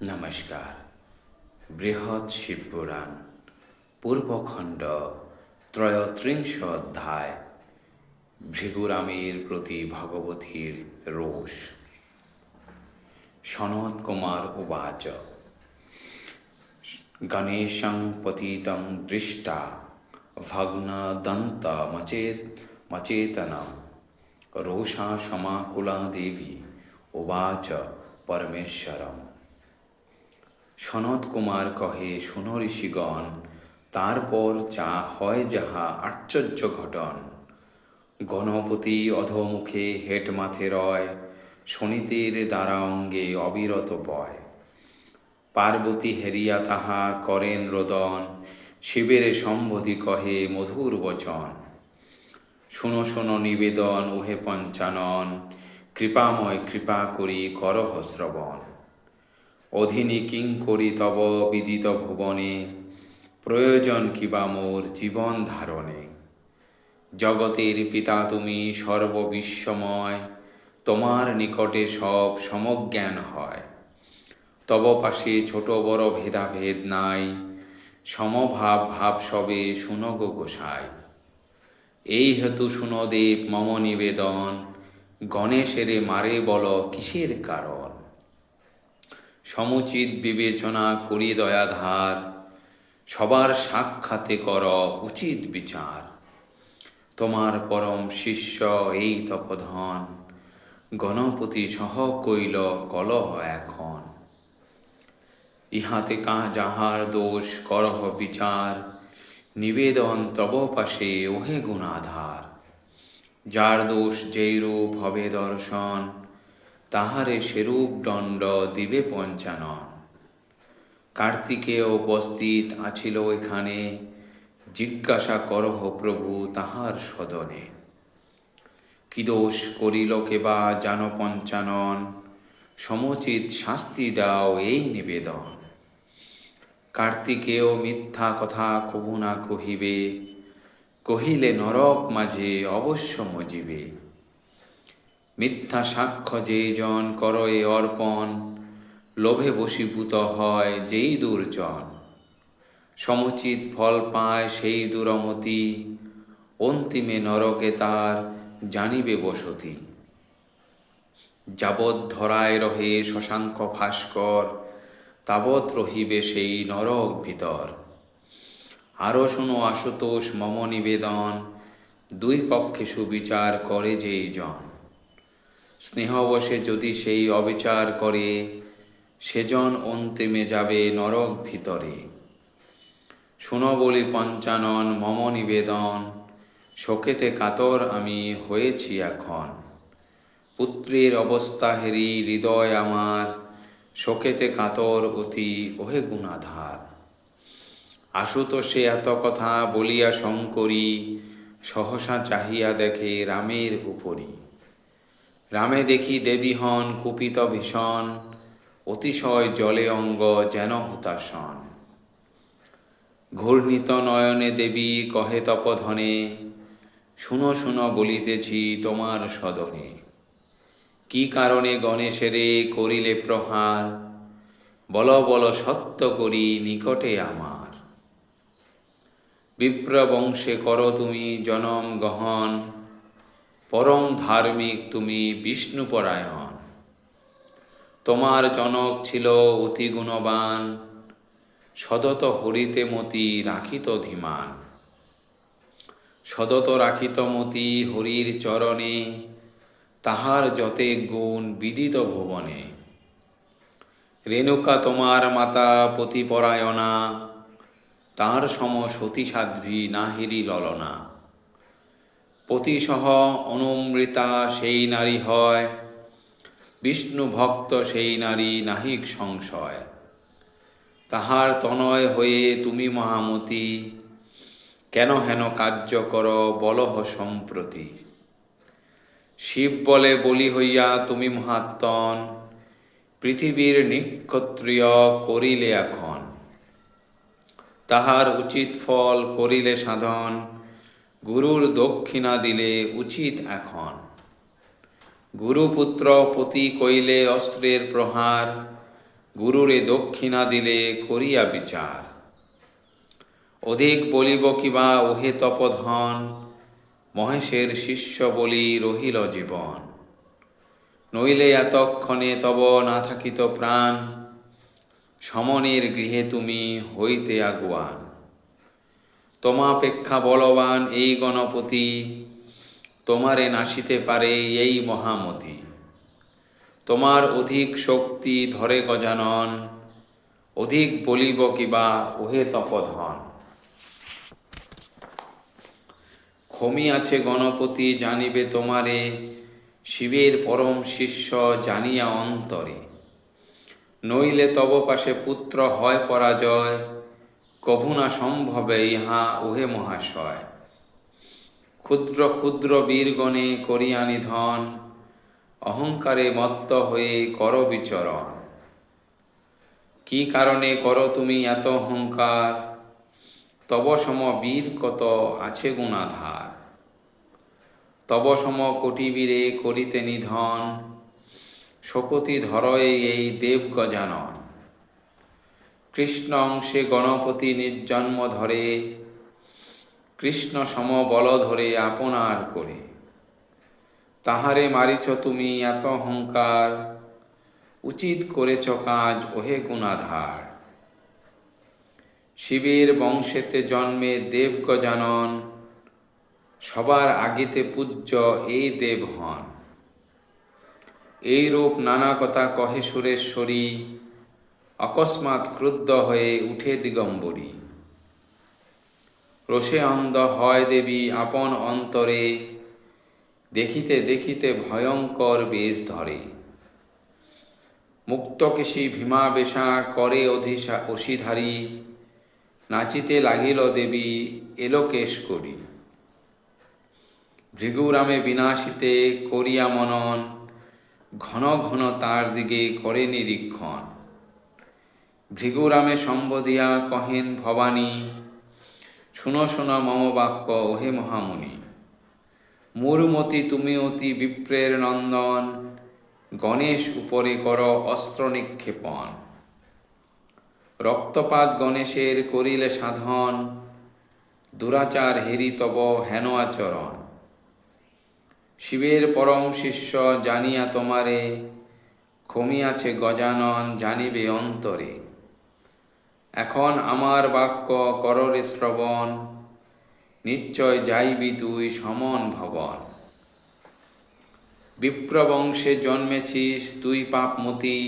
নমস্কার। বৃহৎ শিবপুরাণ পূর্বখণ্ড ত্রয়োত্রিংশ অধ্যায় ভৃগুরামের প্রতি ভগবতীর রোষ। সনত কুমার উবাচ গণেশং পতিতং দৃষ্টা ভগ্নদন্তমচেতনম রোষা সমাকুলা দেবী উবাচ পরমেশ্বরম। সনত কুমার কহে, শুনো ঋষিগণ, তারপর যা হয় যাহা আশ্চর্য ঘটন। গণপতি অধোমুখে হেট মাথে রয়, শনিতের দ্বারা অঙ্গে অবিরত বয়। পার্বতী হেরিয়া তাহা করেন রোদন, শিবের সম্বোধি কহে মধুর বচন। শুনো শোনো নিবেদন ওহে পঞ্চানন, কৃপাময় কৃপা করি করহ শ্রবণ। অধীনি কিং করি তব বিদিত ভুবনে, প্রয়োজন কিবা মোর জীবন ধারণে। জগতের পিতা তুমি সর্ববিশ্বময়, তোমার নিকটে সব সমজ্ঞান হয়। তব পাশে ছোট বড় ভেদাভেদ নাই, সমভাব ভাব সবে শুনো গো গোসাই। এই হেতু শুনো দেব মম নিবেদন, গণেশেরে মারে বল কিসের কারণ। সমুচিত বিবেচনা করি দয়াধার, সবার সাক্ষাতে কর উচিত বিচার। তোমার পরম শিষ্য এই তপধন, গণপতি সহ কইল কলহ এখন। ইহাতে যাহার দোষ করহ বিচার, নিবেদন তব পাশে ওহে গুণাধার। যার দোষ যেই রূপ হবে দর্শন, তাহারে সেরূপ দণ্ড দিবে পঞ্চানন। কার্তিকেয় উপস্থিত আছিল এখানে, জিজ্ঞাসা করহ প্রভু তাহার সদনে। কি দোষ করিল কেবা জান পঞ্চানন, সমুচিত শাস্তি দাও এই নিবেদন। কার্তিকেয় মিথ্যা কথা কবু না কহিবে, কহিলে নরক মাঝে অবশ্য মজিবে। মিথ্যা সাক্ষ্য যেই জন কর এ অর্পণ, লোভে বশীভূত হয় যেই দুর্জন। সমুচিত ফল পায় সেই দুরমতি, অন্তিমে নরকে তার জানিবে বসতি। যাবৎ ধরায় রহে শশাঙ্ক ভাস্কর, তাবৎ রহিবে সেই নরক ভিতর। আরও শোনো আশুতোষ মম নিবেদন, দুই পক্ষে সুবিচার করে যেই জন। স্নেহবশে যদি সেই অবিচার করে, সেজন অন্তিমে যাবে নরক ভিতরে। শুনো বলি পঞ্চানন মম নিবেদন, শোকেতে কাতর আমি হয়েছি এখন। পুত্রের অবস্থা হেরি হৃদয় আমার, শোকেতে কাতর অতি ওহে গুণাধার। আশুতোষে এত কথা বলিয়া শঙ্করী, সহসা চাহিয়া দেখে রামের উপরি। রামে দেখি দেবী হন কুপিত ভীষণ, অতিশয় জলে অঙ্গ যেন হুতাসন। ঘূর্ণিত নয়নে দেবী কহে তপধনে, শুনো শুনো বলিতেছি তোমার সদনে। কি কারণে গণেশেরে করিলে প্রহার, বল বল সত্য করি নিকটে আমার। বিপ্র বংশে কর তুমি জনম গহন, পরম ধার্মিক তুমি বিষ্ণুপরায়ণ। তোমার জনক ছিল অতি গুণবান, সদত হরিতে মতি রাখিত ধীমান। সদত রাখিত মতি হরির চরণে, তাহার যতে গুণ বিদিত ভুবনে। রেণুকা তোমার মাতা পতিপরায়ণা, তার সম সতী সাধ্বী নাহিরি ললনা। পতিসহ অনুমৃতা সেই নারী হয়, বিষ্ণু ভক্ত সেই নারী নাহিক সংশয়। তাহার তনয় হয়ে তুমি মহামতি, কেন হেন কার্য কর বলহ সম্প্রতি। শিব বলে বলি হইয়া তুমি মহাত্মন, পৃথিবীর নিক্ষত্রিয় করিলে এখন। তাহার উচিত ফল করিলে সাধন, গুরুর দক্ষিণা দিলে উচিত এখন। গুরুপুত্র পতি কইলে অস্ত্রের প্রহার, গুরুরে দক্ষিণা দিলে করিয়া বিচার। অধিক বলিব কিবা ওহে তপধন, মহেশের শিষ্য বলি রহিল জীবন। নইলে এতক্ষণে তব না থাকিত প্রাণ, সমনের গৃহে তুমি হইতে আগুয়ান। তোমাপেক্ষা বলবান এই গণপতি, তোমারে নাশিতে পারে এই মহামতি। তোমার অধিক শক্তি ধরে গজানন, অধিক বলিব কিবা ওহে তপধন। ক্ষমি আছে গণপতি জানিবে তোমারে, শিবের পরম শিষ্য জানিয়া অন্তরে। নইলে তব পাশে পুত্র হয় পরাজয়, কভু না সম্ভবে ইহা ওহে মহাশয়। ক্ষুদ্র ক্ষুদ্র বীরগণে করিয়া নিধন, অহংকারে মত্ত হয়ে কর বিচরণ। কি কারণে করো তুমি এত অহংকার, তব সম বীর কত আছে গুণাধার। তব সম কোটি বীরে করিতে নিধন, শপতি ধরয়ে এই দেব গজানন। কৃষ্ণ অংশে গণপতি নির্জন্ম ধরে, কৃষ্ণ সম বল ধরে আপনার করে। তাহারে মারিছ তুমি এত অহংকার, উচিত করেছ কাজ ওহে গুণাধার। শিবের বংশেতে জন্মে দেব গজানন, সবার আগেতে পূজ্য এই দেব হন। এই রূপ নানা কথা কহে সুরেশ্বরী, অকস্মাৎ ক্রুদ্ধ হয়ে উঠে দিগম্বরী। রোষে অন্ধ হয় দেবী আপন অন্তরে, দেখিতে দেখিতে ভয়ঙ্কর বেশ ধরে। মুক্তকেশী ভীমাবেশা করে অসিধারী, নাচিতে লাগিল দেবী এলোকেশ করি। ভৃগুরামে বিনাশিতে করিয়া মনন, ঘন ঘন তার দিকে করে নিরীক্ষণ। ভৃগুরামে সম্বোধিয়া কহেন ভবানী, শুনো শোনো মম বাক্য ওহে মহামুনি। মূর্মতি তুমি অতি বিপ্রের নন্দন, গণেশ উপরে কর অস্ত্র নিক্ষেপণ। রক্তপাত গণেশের করিলে সাধন, দুরাচার হেরি তব হেন আচরণ। শিবের পরম শিষ্য জানিয়া তোমারে, ক্ষমিয়াছে গজানন জানিবে অন্তরে। এখন আমার বাক্য কররে শ্রবণ, নিশ্চয় যাইবি তুই সমন ভবন। বিপ্রবংশে জন্মেছিস তুই পাপমতি,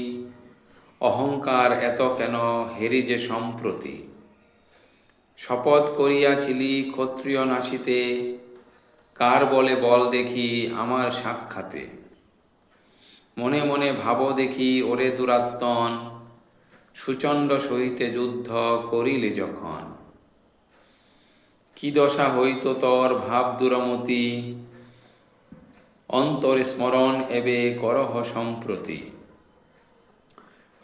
অহংকার এত কেন হেরি যে সম্প্রতি। শপথ করিয়াছিলি ক্ষত্রিয় নাশিতে, কার বলে বল দেখি আমার সাক্ষাতে। মনে মনে ভাব দেখি ওরে দুরাত্মন, সুচণ্ড সহিতে যুদ্ধ করিলে যখন। কি দশা হইত তর ভাব দুরমতি, অন্তরে স্মরণ এবে করহ সম্প্রতি।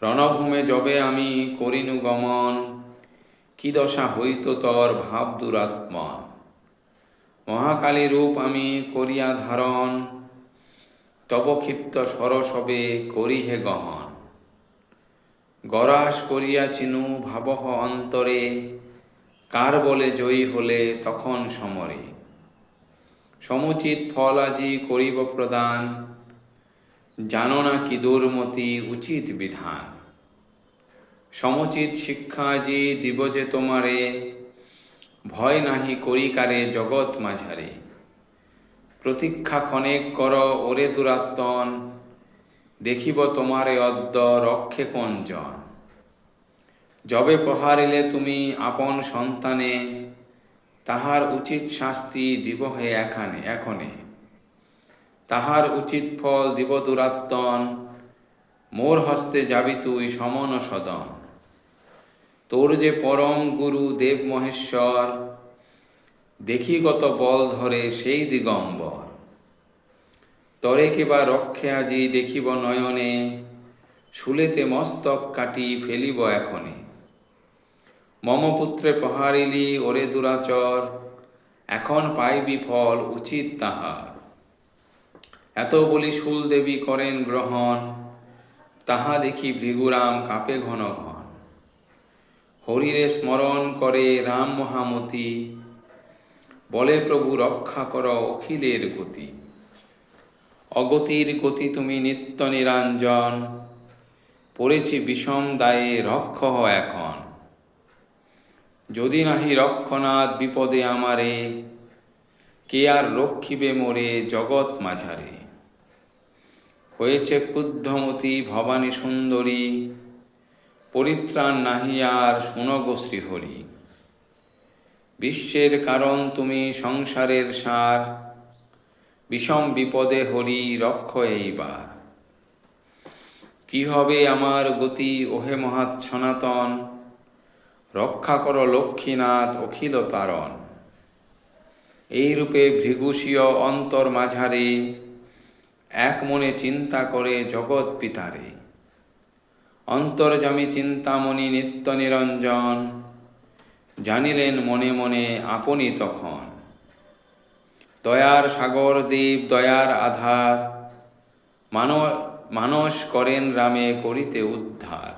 রণভূমে যবে আমি করিনু গমন, কি দশা হইত তর ভাব দুরাত্মন। মহাকালী রূপ আমি করিয়া ধারণ, তব ক্ষিপ্ত সরসবে করিহে গহন। গরাস করিয়াছিনু ভাবহ অন্তরে, কার বলে জয়ী হলে তখন সমরে। সমুচিত ফল আজি করিব প্রদান, জানো না কি দুর্মতি উচিত বিধান। সমুচিত শিক্ষা আজি দিব যে তোমারে, ভয় নাহি করি কারে জগৎ মাঝারে। প্রতীক্ষা ক্ষণেক কর ওরে দুরাত্মন, দেখিব তোমারে অদ্য রক্ষে কোনজন। যবে প্রহারিলে তুমি আপন সন্তানে, তাহার উচিত শাস্তি দিব হে এখনে। তাহার উচিত ফল দিব দুরাত্মন, মোর হস্তে যাবি তুই সমন সদন। তোর যে পরম গুরু দেব মহেশ্বর, দেখিগত বল ধরে সেই দিগম্বর। তরে কেবা রক্ষে আজি দেখিব নয়নে, শুলেতে মস্তক কাটি ফেলিব এখনে। মম পুত্রে প্রহারিলি ওরে দুরাচর, এখন পাইবি ফল উচিত তাহার। এত বলি শুল দেবী করেন গ্রহণ, তাহা দেখি ভৃগুরাম কাপে ঘন ঘন। হরিরে স্মরণ করে রাম মহামতি, বলে প্রভু রক্ষা কর অখিলের গতি। অগতির গতি তুমি নিত্য নিরঞ্জন, পড়েছি বিষম দায়ে রক্ষ হ এখন। যদি নাহি রক্ষনাথ বিপদে আমারে, কে আর রক্ষিবে মোরে জগৎ মাঝারে। হয়েছে ক্রুদ্ধমতি ভবানী সুন্দরী, পরিত্রাণ নাহি আর শুনগো শ্রীহরি। বিশ্বের কারণ তুমি সংসারের সার, বিষম বিপদে হরি রক্ষ এইবার। কি হবে আমার গতি ওহে মহাৎ সনাতন, রক্ষা কর লক্ষ্মীনাথ অখিল তারণ। এইরূপে ভৃগুস্বীয় অন্তর মাঝারে, এক মনে চিন্তা করে জগৎ পিতারে। অন্তর্যামী চিন্তামণি নিত্য নিরঞ্জন, জানিলেন মনে মনে আপনি তখন। দয়ার সাগর দেব দয়ার আধার, মানস করেন রামে করিতে উদ্ধার।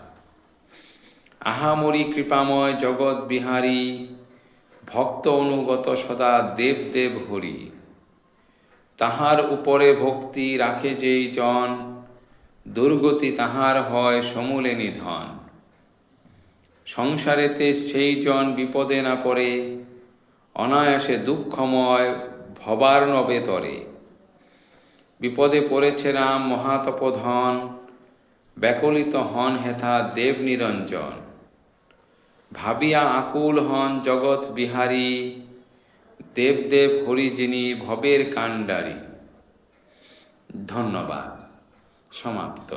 আহামরি কৃপাময় জগৎ বিহারী, ভক্ত অনুগত সদা দেব দেব হরি। তাহার উপরে ভক্তি রাখে যেই জন, দুর্গতি তাহার হয় সমূলে নিধন। সংসারেতে সেই জন বিপদে না পড়ে, অনায়াসে দুঃখময় ভবার্ণবে তরে। বিপদে পড়েছে রাম মহাতপধন, ব্যাকুলিত হন হেথা দেব নিরঞ্জন। ভাবিয়া আকুল হন জগৎ বিহারী, দেবদেব হরি যিনি ভবের কাণ্ডারী। ধন্যবাদ। সমাপ্ত।